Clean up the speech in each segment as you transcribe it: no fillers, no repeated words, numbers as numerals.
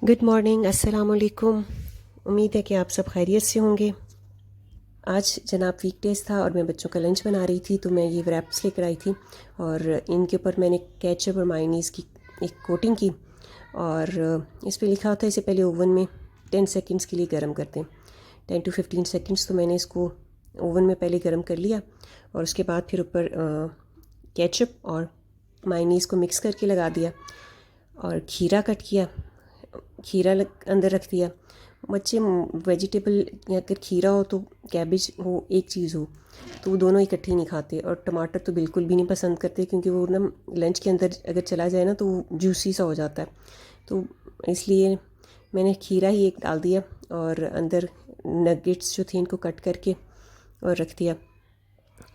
Good morning, अस्सलाम वालेकुम। उम्मीद है कि आप सब खैरियत से होंगे। आज जनाब वीकडेज़ था और मैं बच्चों का लंच बना रही थी, तो मैं ये रैप्स लेकर आई थी और इनके ऊपर मैंने केचप और मायोनीज़ की एक कोटिंग की और इस पर लिखा होता है इसे पहले ओवन में 10 सेकंड्स के लिए गर्म करते हैं। 10 to 15 सेकंड्स। तो मैंने इसको ओवन में पहले गर्म कर लिया और उसके बाद फिर ऊपर केचप और मायोनीज़ को मिक्स करके लगा दिया और खीरा कट किया, खीरा अंदर रख दिया। बच्चे वेजिटेबल अगर खीरा हो तो कैबेज हो एक चीज़ हो तो वो दोनों इकट्ठे नहीं खाते, और टमाटर तो बिल्कुल भी नहीं पसंद करते क्योंकि वो ना लंच के अंदर अगर चला जाए ना तो वो जूसी सा हो जाता है। तो इसलिए मैंने खीरा ही एक डाल दिया और अंदर नगेट्स जो थे इनको कट करके और रख दिया,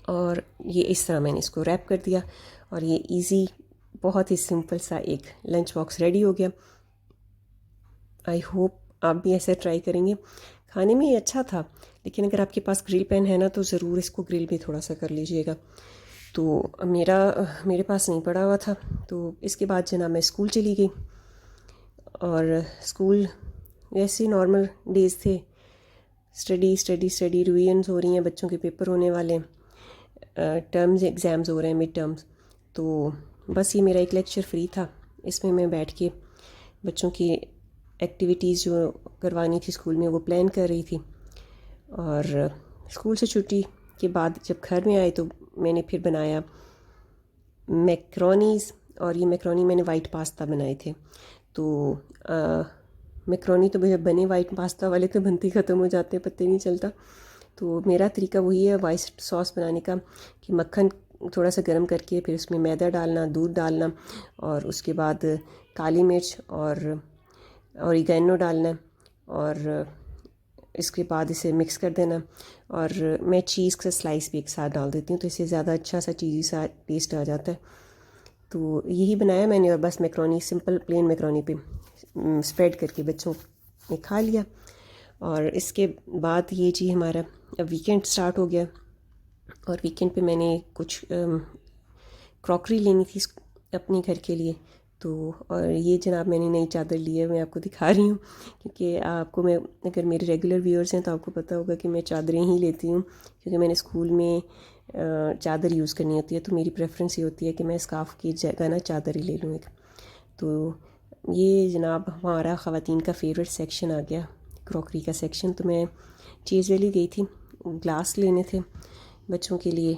और ये इस तरह मैंने इसको रैप कर दिया और ये इजी बहुत ही सिंपल सा एक लंच बॉक्स रेडी हो गया। आई होप आप भी ऐसे ट्राई करेंगे। खाने में ये अच्छा था, लेकिन अगर आपके पास ग्रिल पैन है ना तो ज़रूर इसको ग्रिल भी थोड़ा सा कर लीजिएगा। तो मेरे पास नहीं पड़ा हुआ था, तो इसके बाद जनाब मैं स्कूल चली गई और स्कूल वैसे नॉर्मल डेज़ थे। स्टडी स्टडी स्टडी, रिविजन्स हो रही हैं, बच्चों के पेपर होने वाले हैं, टर्म्स एग्ज़ाम्स हो रहे हैं, मिड टर्म्स। तो बस ये मेरा एक लेक्चर फ्री था, इसमें मैं बैठ के बच्चों की एक्टिविटीज़ जो करवानी थी स्कूल में वो प्लान कर रही थी। और स्कूल से छुट्टी के बाद जब घर में आए तो मैंने फिर बनाया मैक्रोनीज़, और ये मैक्रोनी मैंने वाइट पास्ता बनाए थे। तो मैक्रोनी तो जब बने वाइट पास्ता वाले तो बनते ही ख़त्म हो जाते हैं, पता ही नहीं चलता। तो मेरा तरीका वही है वाइट सॉस बनाने का कि मक्खन थोड़ा सा गर्म करके फिर उसमें मैदा डालना, दूध डालना, और उसके बाद काली मिर्च और ऑरिगेनो डालना, और इसके बाद इसे मिक्स कर देना। और मैं चीज़ का स्लाइस भी एक साथ डाल देती हूँ तो इससे ज़्यादा अच्छा सा चीज़ी सा टेस्ट आ जाता है। तो यही बनाया मैंने, और बस मैक्रोनी सिंपल प्लेन मैक्रोनी पे स्प्रेड करके बच्चों ने खा लिया। और इसके बाद ये जी हमारा अब वीकेंड स्टार्ट हो गया, और वीकेंड पे मैंने कुछ क्रॉकरी लेनी थी अपने घर के लिए। तो और ये जनाब मैंने नई चादर ली है, मैं आपको दिखा रही हूँ क्योंकि आपको मैं अगर मेरे रेगुलर व्यूअर्स हैं तो आपको पता होगा कि मैं चादरें ही लेती हूँ, क्योंकि मैंने स्कूल में चादर यूज़ करनी होती है तो मेरी प्रेफरेंस ये होती है कि मैं स्कार्फ़ की जगह ना चादर ही ले लूँ एक। तो ये जनाब हमारा ख़वातीन का फेवरेट सेक्शन आ गया, क्रॉकरी का सेक्शन। तो मैं चीज़ वैली गई थी, ग्लास लेने थे बच्चों के लिए,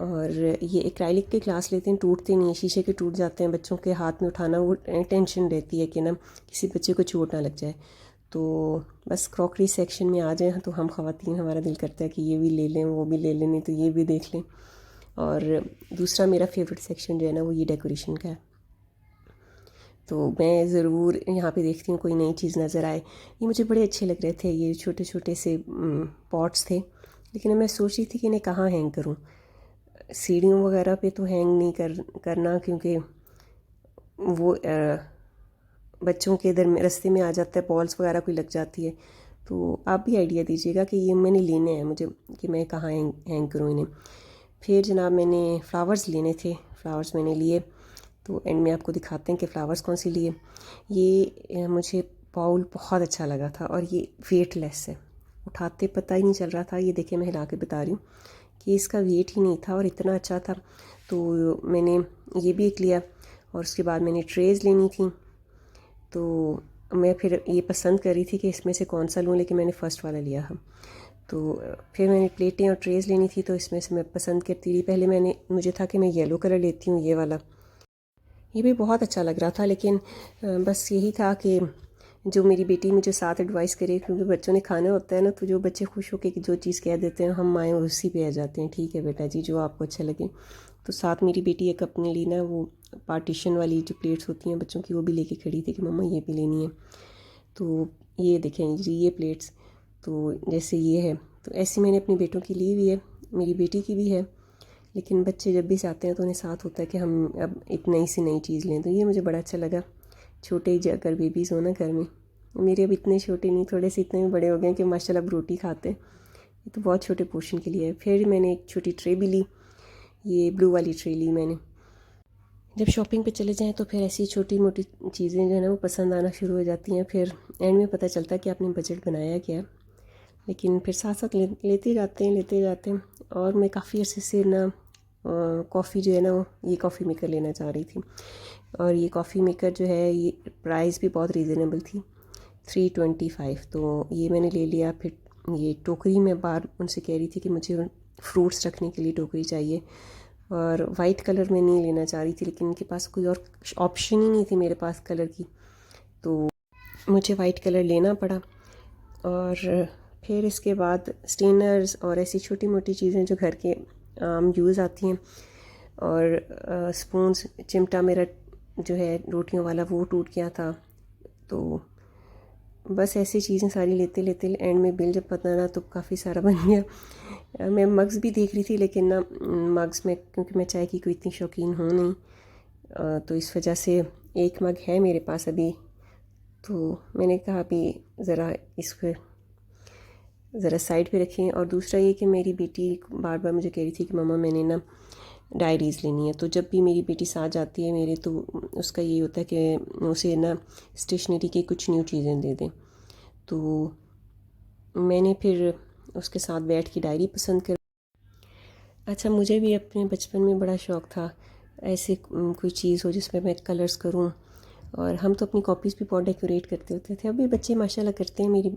और ये एक्राइलिक के ग्लास लेते हैं, टूटते नहीं हैं, शीशे के टूट जाते हैं, बच्चों के हाथ में उठाना वो टेंशन रहती है कि ना किसी बच्चे को चोट ना लग जाए। तो बस क्रॉकरी सेक्शन में आ जाए तो हम ख़वातीन हमारा दिल करता है कि ये भी ले लें, वो भी ले लें, नहीं तो ये भी देख लें। और दूसरा मेरा फेवरेट सेक्शन जो है ना वो ये डेकोरेशन का है। तो मैं ज़रूर यहाँ पे देखती हूँ कोई नई चीज़ नज़र आए। ये मुझे बड़े अच्छे लग रहे थे, ये छोटे छोटे से पॉट्स थे, लेकिन मैं सोच रही थी कि इन्हें कहाँ हैंग करूँ। सीढ़ियों वगैरह पे तो हैंग नहीं करना, क्योंकि वो बच्चों के इधर में रास्ते में आ जाता है, बॉल्स वगैरह कोई लग जाती है। तो आप भी आइडिया दीजिएगा कि ये मैंने लेने हैं मुझे, कि मैं कहाँ हैंग करूँ इन्हें। फिर जनाब मैंने फ़्लावर्स लेने थे, फ़्लावर्स मैंने लिए, तो एंड में आपको दिखाते हैं कि फ़्लावर्स कौन सी लिए। ये मुझे बाउल बहुत अच्छा लगा था, और ये वेटलेस है, उठाते पता ही नहीं चल रहा था। ये देखिए मैं हिला के बता रही हूँ कि इसका वेट ही नहीं था और इतना अच्छा था। तो मैंने ये भी एक लिया, और उसके बाद मैंने ट्रेज़ लेनी थी। तो मैं फिर ये पसंद कर रही थी कि इसमें से कौन सा लूँ, लेकिन मैंने फ़र्स्ट वाला लिया था। तो फिर मैंने प्लेटें और ट्रेज़ लेनी थी, तो इसमें से मैं पसंद करती रही। पहले मुझे था कि मैं येलो कलर लेती हूँ, ये वाला, ये भी बहुत अच्छा लग रहा था, लेकिन बस यही था कि जो मेरी बेटी मुझे साथ एडवाइस करे, क्योंकि बच्चों ने खाना होता है ना, तो जो बच्चे खुश होकर कि जो चीज़ कह देते हैं हम माएँ उसी पे आ जाते हैं, ठीक है बेटा जी जो आपको अच्छा लगे। तो साथ मेरी बेटी एक अपने लिए ना वो पार्टीशन वाली जो प्लेट्स होती हैं बच्चों की वो भी लेके खड़ी थी कि मम्मा ये भी लेनी है। तो ये देखें जी ये प्लेट्स, तो जैसे ये है, तो ऐसी मैंने अपनी बेटों की ली हुई है, मेरी बेटी की भी है। लेकिन बच्चे जब भी चाहते हैं तो उन्हें साथ होता है कि हम अब एक नई सी नई चीज़ लें, तो ये मुझे बड़ा अच्छा लगा। छोटे ही अगर बेबीज़ हो ना घर में, मेरे अब इतने छोटे नहीं, थोड़े से इतने भी बड़े हो गए हैं कि माशाल्लाह अब रोटी खाते हैं। ये तो बहुत छोटे पोर्शन के लिए है। फिर मैंने एक छोटी ट्रे भी ली, ये ब्लू वाली ट्रे ली मैंने। जब शॉपिंग पे चले जाएं तो फिर ऐसी छोटी मोटी चीज़ें जो है ना वो पसंद आना शुरू हो जाती हैं। फिर एंड में पता चलता है कि आपने बजट बनाया क्या है, लेकिन फिर साथ साथ लेते जाते हैं। और मैं काफ़ी अर्से से ना कॉफ़ी जो है ना ये कॉफ़ी मेकर लेना चाह रही थी। और ये कॉफ़ी मेकर जो है ये प्राइस भी बहुत रीज़नेबल थी, 325। तो ये मैंने ले लिया। फिर ये टोकरी में बार उनसे कह रही थी कि मुझे फ्रूट्स रखने के लिए टोकरी चाहिए, और वाइट कलर में नहीं लेना चाह रही थी, लेकिन इनके पास कोई और ऑप्शन ही नहीं थी मेरे पास कलर की, तो मुझे वाइट कलर लेना पड़ा। और फिर इसके बाद स्टेनर्स और ऐसी छोटी मोटी चीज़ें जो घर के यूज़ आती हैं, और स्पून्स, चिमटा मेरा जो है रोटियों वाला वो टूट गया था। तो बस ऐसी चीज़ें सारी लेते लेते एंड में बिल जब पता ना तो काफ़ी सारा बन गया। मैं मग्स भी देख रही थी, लेकिन ना मग्स में क्योंकि मैं चाय की कोई इतनी शौकीन हूँ नहीं, तो इस वजह से एक मग है मेरे पास अभी। तो मैंने कहा अभी ज़रा इसको ज़रा साइड पे रखें। और दूसरा ये कि मेरी बेटी बार बार मुझे कह रही थी कि मम्मा मैंने ना डायरीज़ लेनी है। तो जब भी मेरी बेटी साथ जाती है मेरे, तो उसका ये होता है कि उसे ना स्टेशनरी की कुछ न्यू चीज़ें दे दें। तो मैंने फिर उसके साथ बैठ के डायरी पसंद कर। अच्छा, मुझे भी अपने बचपन में बड़ा शौक़ था ऐसे कोई चीज़ हो जिसमें मैं कलर्स करूं, और हम तो अपनी कॉपीज़ भी बहुत डेकोरेट करते होते थे। अभी बच्चे माशाल्लाह करते हैं। मेरी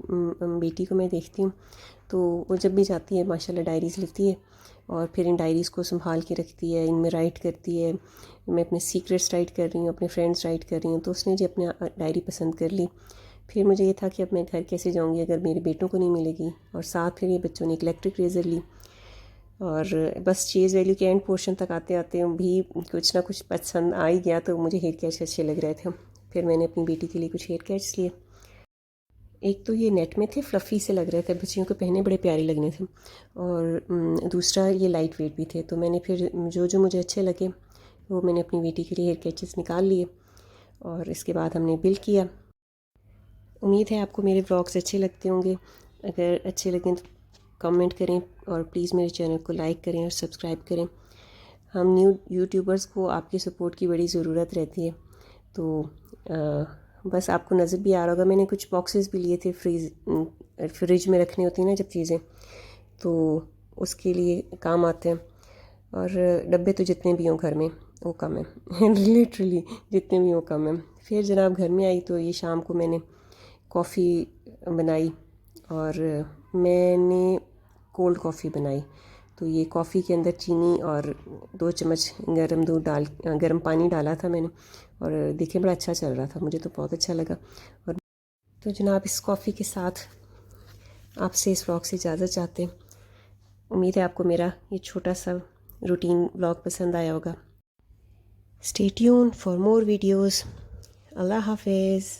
बेटी को मैं देखती हूँ तो वो जब भी जाती है माशाल्लाह डायरीज़ लेती है, और फिर इन डायरीज़ को संभाल के रखती है, इनमें राइट करती है। मैं अपने सीक्रेट्स राइट कर रही हूँ, अपने फ्रेंड्स राइट कर रही हूँ। तो उसने जी अपनी डायरी पसंद कर ली। फिर मुझे ये था कि अब मैं घर कैसे जाऊँगी अगर मेरे बेटों को नहीं मिलेगी। और साथ फिर ये बच्चों ने एक इलेक्ट्रिक रेज़र ली, और बस चीज़ वैल्यू के एंड पोर्शन तक आते आते भी कुछ ना कुछ पसंद आ ही गया। तो मुझे हेयर कैच अच्छे लग रहे थे, फिर मैंने अपनी बेटी के लिए कुछ हेयर कैच लिए। एक तो ये नेट में थे, फ्लफ़ी से लग रहे थे, बच्चियों को पहने बड़े प्यारे लगने थे, और दूसरा ये लाइट वेट भी थे। तो मैंने फिर जो मुझे अच्छे लगे वो मैंने अपनी बेटी के लिए हेयर कैचेस निकाल लिए, और इसके बाद हमने बिल किया। उम्मीद है आपको मेरे व्लॉग्स अच्छे लगते होंगे। अगर अच्छे लगें तो कमेंट करें, और प्लीज़ मेरे चैनल को लाइक करें और सब्सक्राइब करें। हम न्यू यूट्यूबर्स को आपकी सपोर्ट की बड़ी ज़रूरत रहती है। तो बस आपको नज़र भी आ रहा होगा, मैंने कुछ बॉक्सेस भी लिए थे फ्रिज में रखनी होती हैं ना जब चीज़ें, तो उसके लिए काम आते हैं। और डब्बे तो जितने भी हों घर में वो कम है लिटरली जितने भी हों कम है। फिर जनाब घर में आई तो ये शाम को मैंने कॉफ़ी बनाई, और मैंने कोल्ड कॉफ़ी बनाई। तो ये कॉफ़ी के अंदर चीनी और 2 चम्मच गर्म पानी डाला था मैंने, और देखिए बड़ा अच्छा चल रहा था, मुझे तो बहुत अच्छा लगा। और तो जनाब इस कॉफ़ी के साथ आपसे इस व्लॉग से इजाज़त चाहते हैं। उम्मीद है आपको मेरा ये छोटा सा रूटीन व्लॉग पसंद आया होगा। Stay tuned for more videos. अल्लाह हाफिज़।